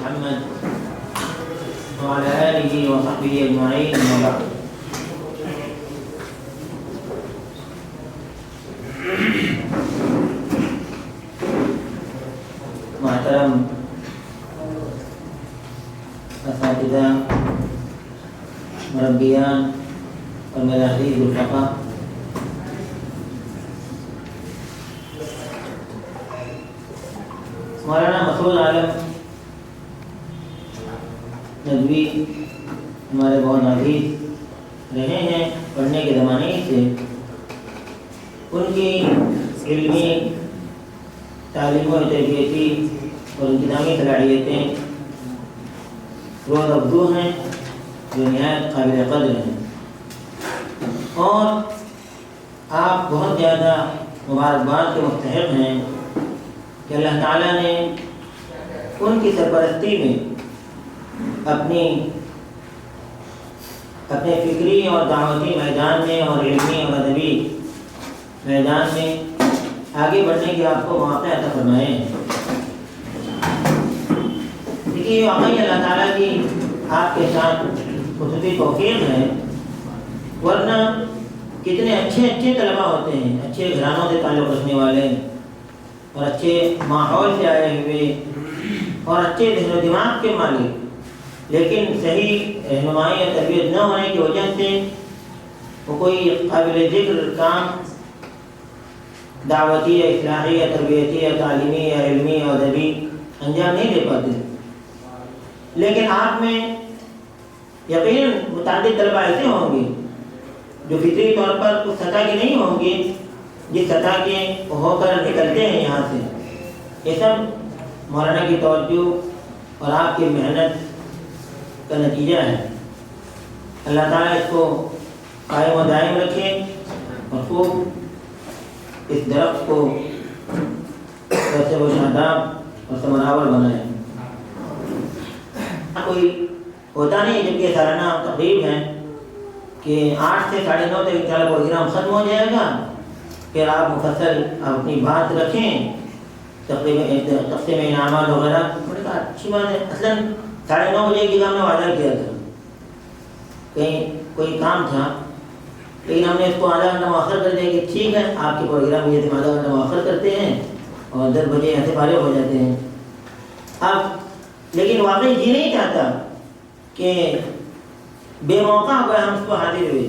محمد وعلى آله وصحبه أجمعين وبعد. محترم اساتذہ، مربیان اور میرے عزیز رفقا، مولانا مسعود عالم ندوی ہمارے بہت عزیز رہے ہیں پڑھنے کے زمانے سے. ان کی علمی، تعلیم و تربیتی اور انتظامی صلاحیتیں روز افزوں ہیں جو نہایت قابل قدر ہیں، اور آپ بہت زیادہ مبارکباد کے مستحق ہیں کہ اللہ تعالیٰ نے ان کی سرپرستی میں اپنے فکری اور دعوتی میدان میں اور علمی اور ادبی میدان میں آگے بڑھنے کے آپ کو مواقع عطا فرمائے ہیں. دیکھیے، واقعی اللہ تعالیٰ کی آپ کے ساتھ خصوصی توفیق ہے، ورنہ کتنے اچھے طلباء ہوتے ہیں، اچھے گھرانوں سے تعلق رکھنے والے اور اچھے ماحول سے آئے ہوئے اور اچھے ذہن و دماغ کے مالک، لیکن صحیح رہنمائی یا تربیت نہ ہونے کی وجہ سے وہ کوئی قابل ذکر کام دعوتی یا اصلاحی یا تربیتی یا تعلیمی یا علمی یا ادبی انجام نہیں دے پاتے. لیکن آپ میں یقیناً متعدد طلباء ایسے ہوں گے جو فطری طور پر اس سطح کے نہیں ہوں گے جس سطح کے ہو کر نکلتے ہیں یہاں سے. یہ سب مولانا کی توجہ اور آپ کی محنت کا نتیجہ ہے. اللہ تعالیٰ اس کو قائم و دائم رکھے اور خوب اس درخت کو ویسے وہ شاداب اور ثمرآور بنائے. کوئی ہوتا نہیں جبکہ سالانہ تقریب ہے کہ 8 سے 9:30 تک انشاءاللہ پروگرام ختم ہو جائے گا، پھر آپ مفصل اپنی بات رکھیں، تقسیم انعامات وغیرہ. اچھی بات ہے. اصلاً 9:30 بجے کی ہم نے وعدہ کیا تھا، کہیں کوئی کام تھا، لیکن ہم نے اس کو آدھا گھنٹہ مؤخر کر دیا کہ ٹھیک ہے آپ کے پروگرام میں آدھا گھنٹہ مؤخر کرتے ہیں اور 10 بجے یہاں سے فارغ ہو جاتے ہیں. اب لیکن واقعی جی نہیں چاہتا کہ بے موقع ہو گیا ہم اس کو حاضر ہوئے.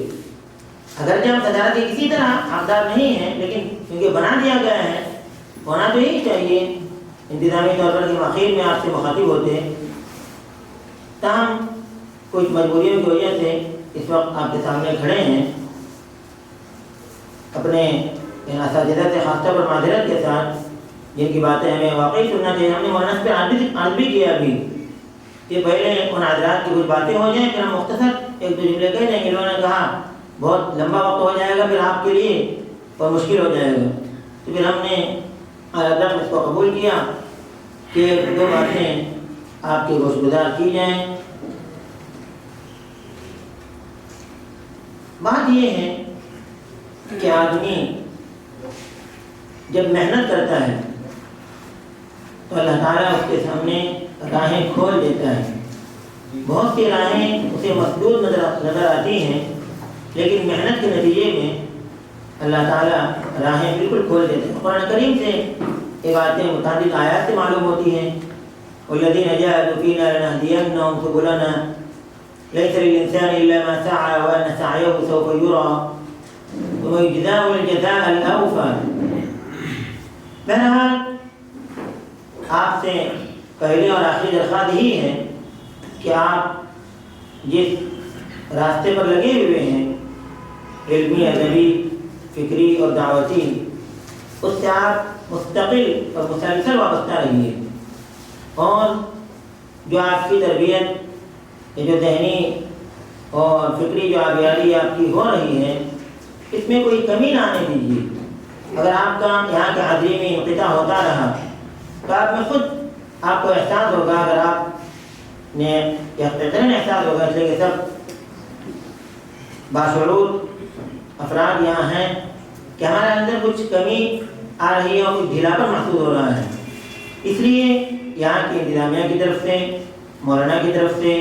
اگرچہ ہم صدارت کے کسی طرح حقدار نہیں ہیں، لیکن کیونکہ بنا دیا گیا ہے، ہونا تو یہی چاہیے انتظامی طور پر کہ مخیر میں آپ سے مخاطب ہوتے ہیں. تاہم کچھ مجبوریوں کی وجہ سے اس وقت آپ کے سامنے کھڑے ہیں. اپنے اساتذہ سے خاص طور پر معذرت کے ساتھ، جن کی باتیں ہمیں واقعی سننا چاہیے. ہم نے مولانا پہ عرض بھی کیا ابھی کہ پہلے ان حضرات کی کچھ باتیں ہو جائیں، پھر ہم مختصر 1-2 جملے کہہ دیں. انہوں نے کہا بہت لمبا وقت ہو جائے گا پھر آپ کے لیے اور مشکل ہو جائے گا، تو پھر ہم نے حضرت اس کو قبول کیا کہ 2 باتیں آپ کے گوش گزار کی جائیں. بات یہ ہے کہ آدمی جب محنت کرتا ہے تو اللہ تعالیٰ اس کے سامنے راہیں کھول دیتا ہے. بہت سی راہیں اسے مسدود نظر آتی ہیں، لیکن محنت کے نتیجے میں اللہ تعالیٰ راہیں بالکل کھول دیتے ہیں. قرآن کریم سے یہ باتیں متعدد آیات سے معلوم ہوتی ہیں. وَالَّذِينَ جَاهَدُوا فِينَا لَنَهْدِيَنَّهُمْ سُبُلَنَا لَيْسَ لِلْإِنسَانِ إِلَّا مَا سَعَى وَأَنَّ سَعْيَهُ سَوْفَ يُرَى ثُمَّ يُجْزَاهُ الْجَزَاءَ الْأَوْفَى. بہرحال آپ سے پہلے اور آخری درخواست یہی ہے کہ آپ جس راستے پر لگے ہوئے ہیں علمی، ادبی، فکری اور دعوتی، اس سے آپ مستقل اور مسلسل وابستہ رہیے. اور جو آپ کی تربیت، جو ذہنی اور فکری جو آبیاری آپ کی ہو رہی ہے، اس میں کوئی کمی نہ آنے دیجیے. اگر آپ کا یہاں کے حاضری میں انقطاع ہوتا رہا تو آپ میں خود آپ کو احساس ہوگا، اگر آپ نے یقیناً احساس ہوگا، اس لیے کہ سب باشعور افراد یہاں ہیں کہ ہمارے اندر کچھ کمی آ رہی ہے اور کچھ ڈھیلاپن محسوس ہو رہا ہے. اس لیے یہاں کی انتظامیہ کی طرف سے، مولانا کی طرف سے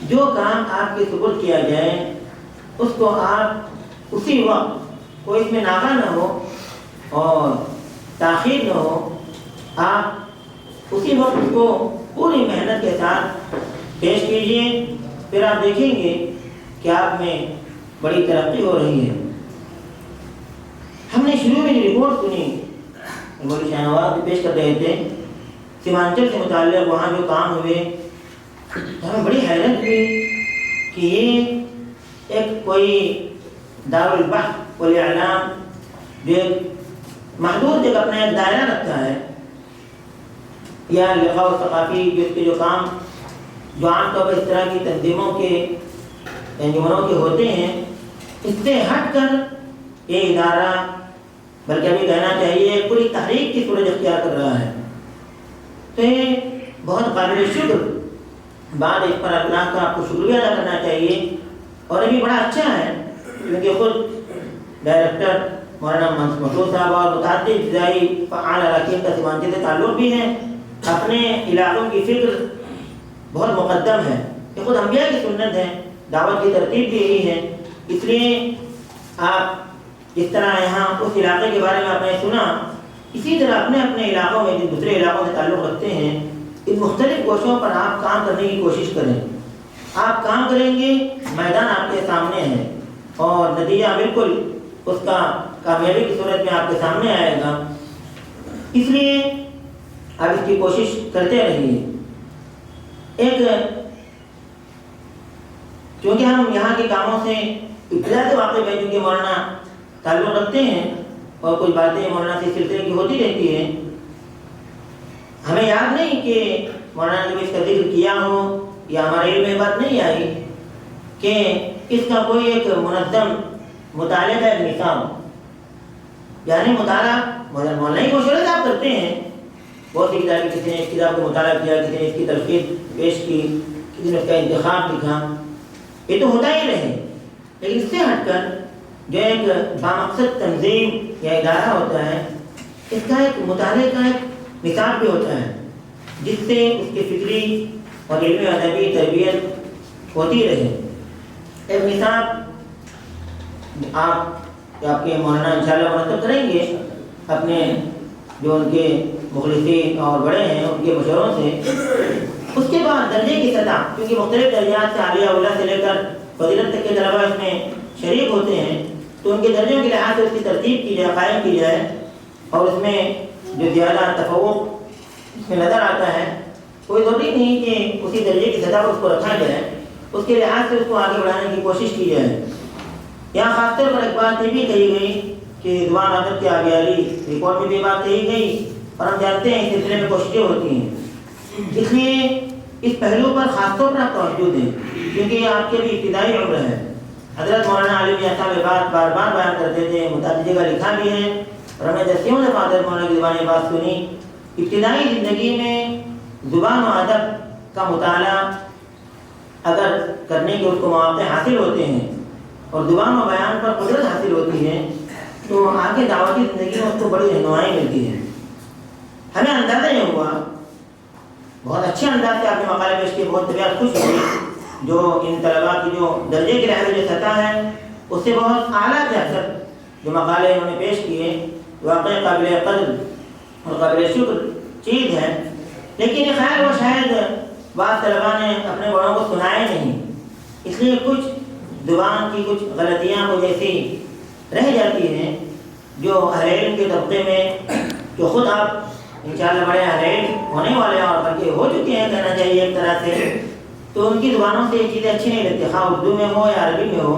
جو کام آپ کے سپرد کیا جائے اس کو آپ اسی وقت، کوئی اس میں ناغہ نہ ہو اور تاخیر نہ ہو، آپ اسی وقت کو پوری محنت کے ساتھ پیش کیجیے، پھر آپ دیکھیں گے کہ آپ میں بڑی ترقی ہو رہی ہے۔ ہم نے شروع میں جو رپورٹ سنی، مولوی شاہ نواز بھی پیش کر رہے تھے سیمانچل سے متعلق، وہاں جو کام ہوئے، ہمیں بڑی حیرت ہوئی کہ یہ ایک کوئی دارالبحث والاعلام جو ایک محدود ایک اپنا ایک دائرہ رکھتا ہے، یا لقاء ثقافی جو اس کے جو کام جو عام طور پر اس طرح کی تنظیموں کے انجمنوں کے ہوتے ہیں، اس سے ہٹ کر یہ ادارہ، بلکہ ابھی کہنا چاہیے پوری تحریک کی صورت اختیار کر رہا ہے، تو یہ بہت قابل شکر بعد اس پر اللہ کا آپ کو شکریہ ادا کرنا چاہیے۔ اور یہ بھی بڑا اچھا ہے کیونکہ خود ڈائریکٹر مولانا مسعود صاحب اور متعدد فضائی فعال اراکین کا سیمانچل سے تعلق بھی ہے، اپنے علاقوں کی فکر بہت مقدم ہے، یہ خود انبیاء کی سنت ہے، دعوت کی ترتیب بھی یہی ہے۔ اس لیے آپ جس طرح یہاں اس علاقے کے بارے میں آپ نے سنا، اسی طرح اپنے اپنے علاقوں میں جن دوسرے علاقوں سے تعلق رکھتے ہیں، ان مختلف گوشوں پر آپ کام کرنے کی کوشش کریں۔ آپ کام کریں گے، میدان آپ کے سامنے ہے اور نتیجہ بالکل اس کا کامیابی کی صورت میں آپ کے سامنے آئے گا، اس لیے آپ اس کی کوشش کرتے رہیے۔ چونکہ ہم یہاں کے کاموں سے ابتدا سے واقف ہیں، چونکہ مولانا تعلق رکھتے ہیں اور کچھ باتیں مولانا سے سلسلے کی ہوتی رہتی ہیں، ہمیں یاد نہیں کہ مولانا نے اس کا ذکر کیا ہو یا ہمارے علم میں بات نہیں آئی کہ اس کا کوئی ایک منظم مطالعہ کا ایک نظام، یعنی مطالعہ مولانا ہی مشورے آپ کرتے ہیں، بہت سی کتابیں کسی نے اس کتاب کو مطالعہ کیا، کسی نے اس کی تلخیص پیش کی، کسی نے اس کا انتخاب لکھا، یہ تو ہوتا ہی رہے، لیکن اس سے ہٹ کر جو ایک بامقصد تنظیم یا ادارہ ہوتا ہے، اس کا ایک مطالعے کا ایک نصاب بھی ہوتا ہے جس سے اس کی فکری اور علمی ادبی تربیت ہوتی رہے۔ ایک نصاب آپ کے مولانا انشاءاللہ مرتب کریں گے اپنے جو ان کے مخلصین اور بڑے ہیں ان کے مشوروں سے۔ اس کے بعد درجے کی سطح، کیونکہ مختلف درجات سے عالیہ اولیٰ سے لے کر فضیلت تک کے طلباء اس میں شریک ہوتے ہیں، تو ان کے درجوں کے لحاظ سے اس کی ترتیب کی جائے، قائم کی جائے، اور اس میں جو زیادہ تفوق اس میں نظر آتا ہے، کوئی ضروری نہیں کہ اسی درجے کی سطح پر اس کو رکھا جائے، اس کے لحاظ سے اس کو آگے بڑھانے کی کوشش کی جائے۔ یہاں خاص طور پر ایک بات یہ بھی کہی گئی کہ زبان عادت کی آبیاری رپورٹ میں بھی بات کہی گئی، اور ہم جانتے ہیں اس سلسلے میں کوششیں ہوتی ہیں، اس لیے اس پہلو پر خاص طور پر آپ توجہ دیں، کیونکہ یہ آپ کے بھی ابتدائی عمر ہے۔ حضرت مولانا علی میاں صاحب بات بار بار بیان کرتے تھے، متعدد جگہ لکھا بھی ہے، اور ہم نے دسیوں دفعہ حضرت مولانا کی زبان بات سنی، ابتدائی زندگی میں زبان و ادب کا مطالعہ اگر کرنے کے اس کو مواقع حاصل ہوتے ہیں اور زبان و بیان پر قدرت حاصل ہوتی ہے، تو آگے دعوتی زندگی میں اس کو بڑی رہنمائی ملتی ہے۔ ہمیں اندازہ یہ ہوا، بہت اچھے انداز سے آپ نے مقالے پیش کیے، بہت طبیعت خوش ہوئی، جو ان طلباء کی جو درجے کے لحاظ جو سطح ہے اس سے بہت اعلیٰ تھے، اکثر جو مقالے انہوں نے پیش کیے واقعی قابل قدر اور قابل شکر چیز ہے، لیکن یہ خیال وہ شاید بعض طلباء نے اپنے بڑوں کو سنائے نہیں، اس لیے کچھ زبان کی کچھ غلطیاں وہ جیسی رہ جاتی ہیں جو اہل علم کے طبقے میں، جو خود آپ انشاءاللہ بڑے اہل علم ہونے والے ہیں اور بلکہ ہو چکے ہیں کہنا چاہیے ایک طرح سے، تو ان کی زبانوں سے یہ چیزیں اچھی نہیں لگتی، خواہ اردو میں ہو یا عربی میں ہو،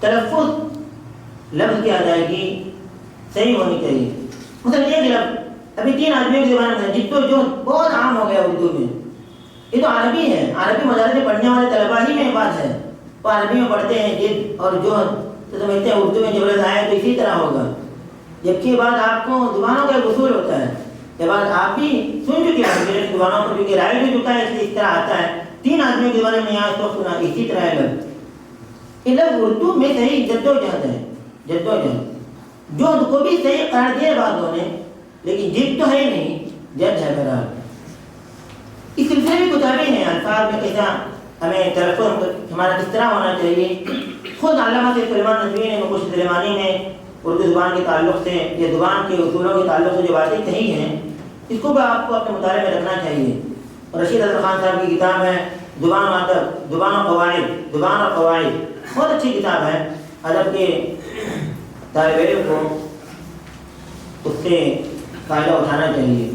تلفظ لفظ کی ادائیگی صحیح ہونی چاہیے۔ مثلا ایک لفظ ابھی 3 آدمیوں کی زبان میں جد و جہد بہت عام ہو گیا اردو میں، یہ تو عربی ہے، عربی مدارس میں پڑھنے والے طلباء ہی میں بات ہے، وہ عربی میں پڑھتے ہیں جد اور جہد، تو سمجھتے ہیں اردو میں جب لفظ آئے تو اسی طرح ہوگا، جبکہ بعد آپ کو زبانوں کا ایک اصول ہوتا ہے، یہ بات آپ بھی سن چکے ہیں میرے زبانوں پر، کیونکہ رائے بھی چکا ہے، اس لیے اس طرح آتا ہے۔ 3 آدمیوں کے زبان میں یہاں اس وقت سنا اسی طرح ہے لفظ، یہ لفظ اردو میں صحیح جد و جہد ہے، جد و جہد، جہد کو بھی صحیح قرار دیا بعضوں نے، لیکن جد تو ہے نہیں، جد ہے بہرحال۔ اس سلسلے میں کتابیں ہیں، الفاظ میں کیسا ہمیں تلفظ ہمارا کس طرح ہونا چاہیے. خود علامہ سلیمان ندوی نے نقوش سلیمانی میں اردو زبان کے تعلق سے یا زبان کے اصولوں کے تعلق سے جو باتیں کہی ہیں، اس کو بھی آپ کو اپنے مطالعے میں رکھنا چاہیے. اور رشید اظہر خان صاحب کی کتاب ہے زبان و ادب، زبان و قواعد، بہت اچھی کتاب ہے. ادب کے طالب علم کو اس سے فائدہ اٹھانا چاہیے.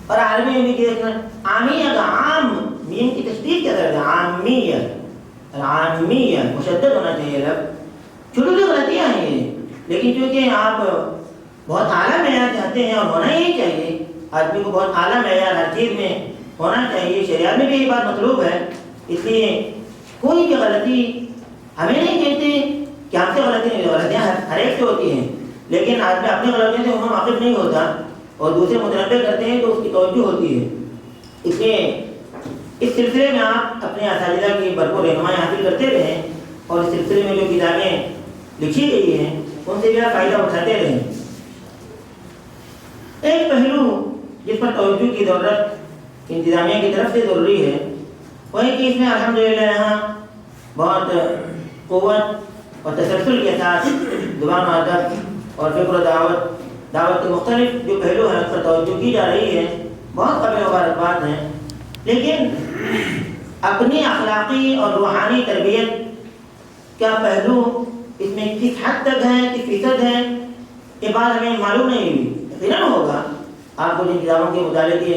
اور عالمی میں بھی دیکھنا، عامیہ کا عام میم کی تشدید کیا کرتے ہیں، عامیہ مشدد ہونا چاہیے لفظ. چھوٹی چھوٹی غلطیاں ہیں یہ، لیکن چونکہ آپ بہت اعلیٰ معیار چاہتے ہیں اور ہونا ہی چاہیے، آدمی کو بہت اعلیٰ معیار ہر چیز میں ہونا چاہیے. شریعت میں بھی یہ بات مطلوب ہے. اس لیے کوئی بھی غلطی ہمیں نہیں کہتے کہ ہم سے غلطی نہیں، غلطیاں ہر ایک سے ہوتی ہیں، لیکن آدمی اپنی غلطیوں سے انہیں واقف نہیں ہوتا اور دوسرے متنبع کرتے ہیں تو اس کی توجہ ہوتی ہے. اس لیے اس سلسلے میں آپ اپنے اساتذہ کی بھرپور رہنمائی حاصل کرتے رہیں اور اس سلسلے میں جو کتابیں لکھی گئی ہیں ان سے بھی آپ فائدہ اٹھاتے رہیں. ایک پہلو جس پر توجہ کی ضرورت انتظامیہ کی طرف سے ضروری ہے وہ ہے کہ اس میں الحمدللہ یہاں بہت قوت اور تسلسل کے ساتھ زبان و ادب اور فکر و دعوت کے مختلف جو پہلو ہیں اس پر توجہ کی جا رہی ہے. بہت قابل مبارکباد ہیں، لیکن اپنی اخلاقی اور روحانی تربیت کا پہلو اس میں کس حد تک ہے، کس فیصد ہے، یہ بات ہمیں معلوم نہیں ہوئی. یقیناً ہوگا آپ کو جن کتابوں کے مطالعے کی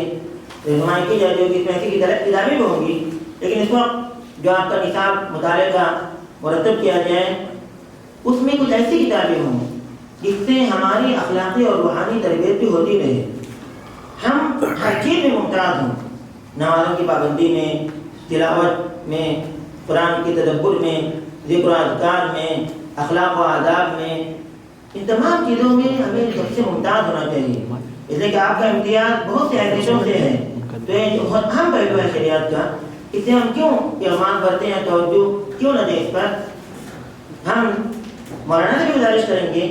رہنمائی کی جاتی ہوگی، اس میں ایسی کتابیں بھی ہوں گی، لیکن اس وقت جو آپ کا نصاب مطالعے کا مرتب کیا جائے اس میں کچھ ایسی کتابیں ہوں جس سے ہماری اخلاقی اور روحانی تربیت بھی ہوتی رہے. ہم ہر چیز میں ممتاز ہوں، نمازوں کی پابندی میں، تلاوت میں، قرآن کے تدبر میں، ذکر و اذکار میں، اخلاق و آداب میں، ان تمام چیزوں میں ہمیں سب سے ممتاز ہونا چاہیے. اس لیے کہ آپ کا امتیاز بہت سے اہدافوں سے ہے. تو یہ جو بہت اہم پہلو ہے شریعت کا، اس سے ہم کیوں اقدام کرتے ہیں، توجہ کیوں نہ دیں اس پر. ہم مولانا سے بھی گزارش کریں گے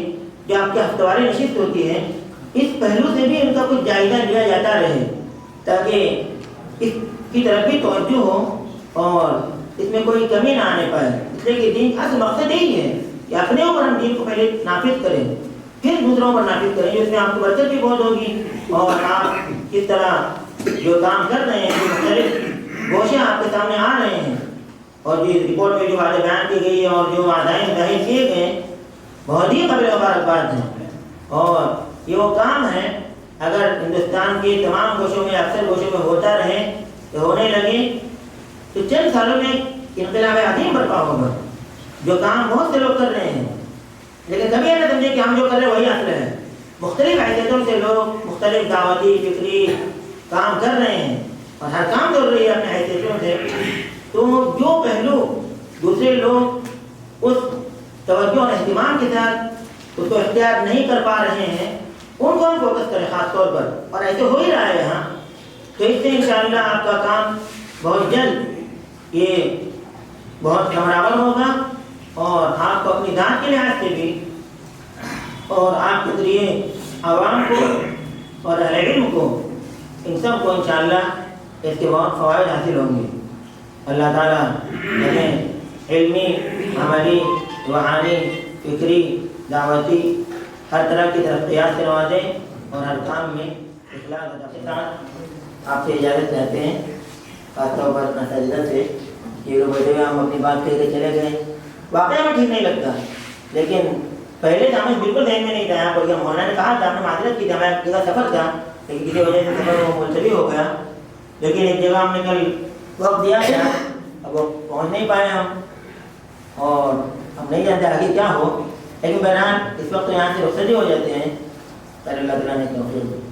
جو آپ کی ہفتواری نشست ہوتی ہے اس پہلو سے بھی ان کا کچھ جائزہ لیا جاتا رہے تاکہ اس کی طرف بھی توجہ ہو اور اس میں کوئی کمی نہ آنے پائے. اس لیے کہ دین اصل مقصد یہی ہے کہ اپنے اوپر ہم دین کو پہلے نافذ کریں پھر دوسروں پر نافذ کریں، جس میں آپ کو برکت بھی بہت ہوگی اور آپ کس طرح جو کام کر رہے ہیں، جو مختلف گوشے آپ کے سامنے آ رہے ہیں اور جو رپورٹ میں جو باتیں بیان کی گئی اور جو آدائیں ظاہر کیے گئے بہت ہی قابل مبارکباد ہیں. اور یہ وہ کام ہے اگر ہندوستان کے تمام گوشوں میں، اکثر گوشوں میں ہوتا رہے تو ہونے لگے تو چند سالوں میں انقلاب عظیم برپا ہوگا. جو کام بہت سے لوگ کر رہے ہیں لیکن کبھی یہ نہ سمجھے کہ ہم جو کر رہے ہیں وہی اصل ہے. مختلف حیثیتوں سے لوگ مختلف دعوتی فکری کام کر رہے ہیں اور ہر کام کر رہی ہے اپنے حیثیتوں سے. تو جو پہلو دوسرے لوگ اس توجہ اور اہتمام کے ساتھ اس کو اختیار نہیں کر پا رہے ہیں ان کو ہم فوکس کریں خاص طور پر، اور ایسے ہو ہی رہا ہے یہاں. تو اس سے انشاءاللہ آپ کا کام بہت جلد یہ بہت کمرآور ہوگا اور آپ کو اپنی ذات کے لحاظ سے بھی اور آپ کے ذریعے عوام کو اور اہل علم کو ان سب کو انشاءاللہ اس کے بہت فوائد حاصل ہوں گے. اللہ تعالیٰ ہمیں علمی، عملی، روحانی، فکری، دعوتی ہر طرح کی ترقیات سے نوازیں اور ہر کام میں اخلاص کے ساتھ آپ سے اجازت چاہتے ہیں. خاص طور پر اساتذہ سے کہ لوگ بیٹھے ہوئے ہم اپنی بات کہہ کے چلے گئے، واقعی میں ٹھیک نہیں لگتا. لیکن پہلے سامنے بالکل ذہن میں نہیں تھا. یہاں پر مولانا نے کہا تھا، ہم نے معذرت کی تھی، ہمیں ایک جگہ سفر تھا لیکن کسی وجہ سے سفر وہ ملتوی ہو گیا. لیکن ایک جگہ ہم نے کل وقت دیا تھا، اب وہ پہنچ نہیں پائے ہم اور ہم نہیں جانتے آگے کیا ہو. لیکن بہرحال اس وقت یہاں سے رخصتی ہو جاتے ہیں. اللہ تعالیٰ نے توفیق